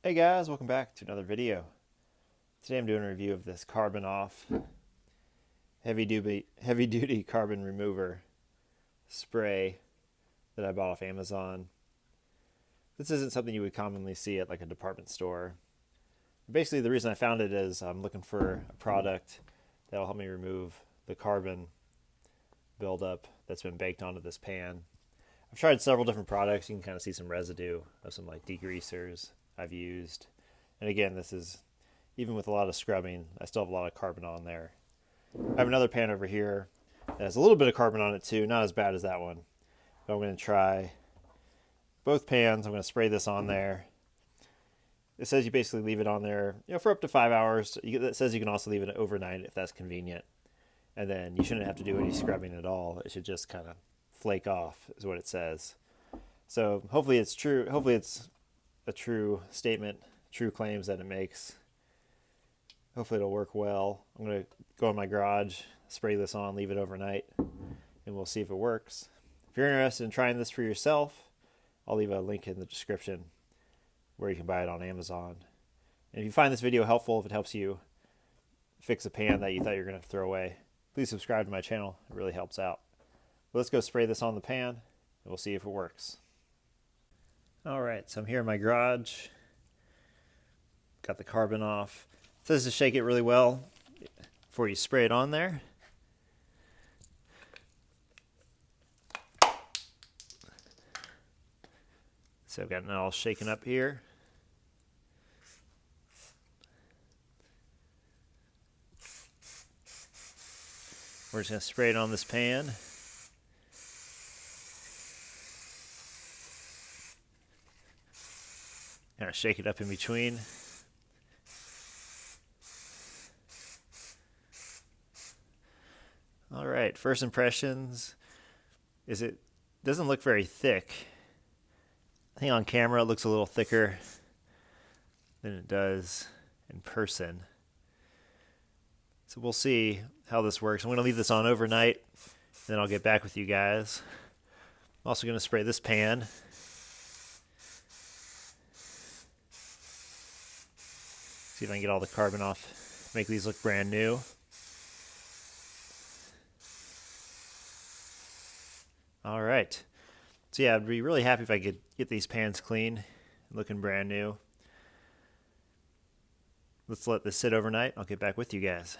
Hey guys, welcome back to another video. Today I'm doing a review of this Carbon Off heavy duty carbon remover spray that I bought off Amazon. This isn't something you would commonly see at like a department store. Basically, the reason I found it is I'm looking for a product that will help me remove the carbon buildup that's been baked onto this pan. I've tried several different products. You can kind of see some residue of some like degreasers I've used. And again, this is, even with a lot of scrubbing, I still have a lot of carbon on there. I have another pan over here that has a little bit of carbon on it too, not as bad as that one. But I'm going to try both pans. I'm going to spray this on there. It says you basically leave it on there, for up to 5 hours. It says you can also leave it overnight if that's convenient. And then you shouldn't have to do any scrubbing at all. It should just kind of flake off, is what it says. So hopefully it's true. Hopefully it's a true statement, true claims that it makes. Hopefully it'll work well. I'm going to go in my garage, spray this on, leave it overnight, and we'll see if it works. If you're interested in trying this for yourself, I'll leave a link in the description where you can buy it on Amazon. And if you find this video helpful, if it helps you fix a pan that you thought you were going to throw away, please subscribe to my channel. It really helps out. But let's go spray this on the pan, and we'll see if it works. Alright, so I'm here in my garage. Got the carbon off. It says to shake it really well before you spray it on there. So I've got it all shaken up here. We're just going to spray it on this pan. Kind of shake it up in between. All right, first impressions is it doesn't look very thick. I think on camera it looks a little thicker than it does in person. So we'll see how this works. I'm going to leave this on overnight, then I'll get back with you guys. I'm also going to spray this pan. See if I can get all the carbon off, make these look brand new. All right. So yeah, I'd be really happy if I could get these pans clean, looking brand new. Let's let this sit overnight. I'll get back with you guys.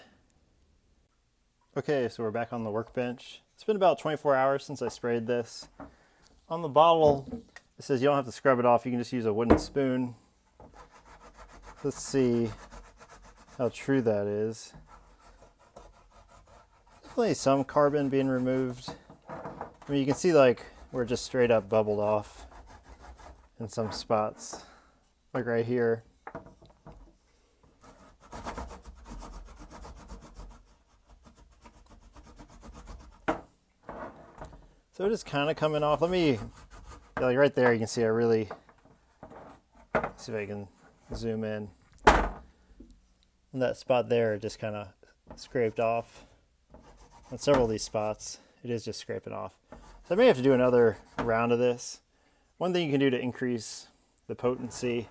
Okay, so we're back on the workbench. It's been about 24 hours since I sprayed this. On the bottle, it says you don't have to scrub it off. You can just use a wooden spoon. Let's see how true that is. Definitely some carbon being removed. I mean, you can see like where it just straight up bubbled off in some spots, like right here. So it is kind of coming off. Let me, like right there, you can see I really, see if I can zoom in. And that spot there just kind of scraped off. On several of these spots, it is just scraping off. So I may have to do another round of this. One thing you can do to increase the potency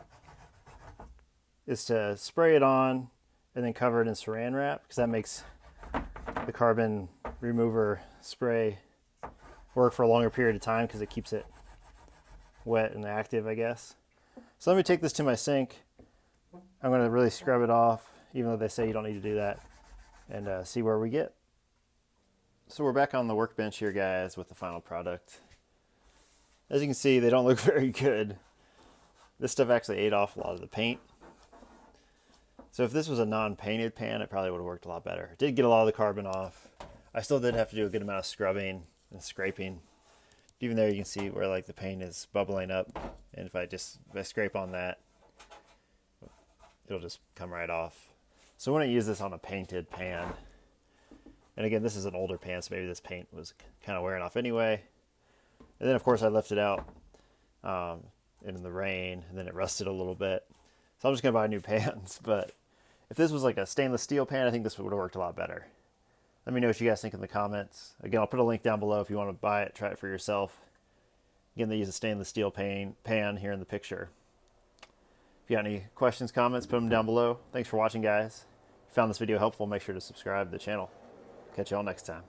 is to spray it on and then cover it in saran wrap, because that makes the carbon remover spray work for a longer period of time because it keeps it wet and active, I guess. So let me take this to my sink. I'm going to really scrub it off, even though they say you don't need to do that, and see where we get. So we're back on the workbench here, guys, with the final product. As you can see, they don't look very good. This stuff actually ate off a lot of the paint. So if this was a non-painted pan, it probably would have worked a lot better. It did get a lot of the carbon off. I still did have to do a good amount of scrubbing and scraping. Even there you can see where like the paint is bubbling up. And if I scrape on that, it'll just come right off. So I wouldn't use this on a painted pan. And again, this is an older pan, so maybe this paint was kind of wearing off anyway. And then, of course, I left it out in the rain, and then it rusted a little bit. So I'm just going to buy new pans. But if this was like a stainless steel pan, I think this would have worked a lot better. Let me know what you guys think in the comments. Again, I'll put a link down below if you want to buy it, try it for yourself. Again, they use a stainless steel pan here in the picture. If you got any questions, comments, put them down below. Thanks for watching, guys. If you found this video helpful, make sure to subscribe to the channel. Catch y'all next time.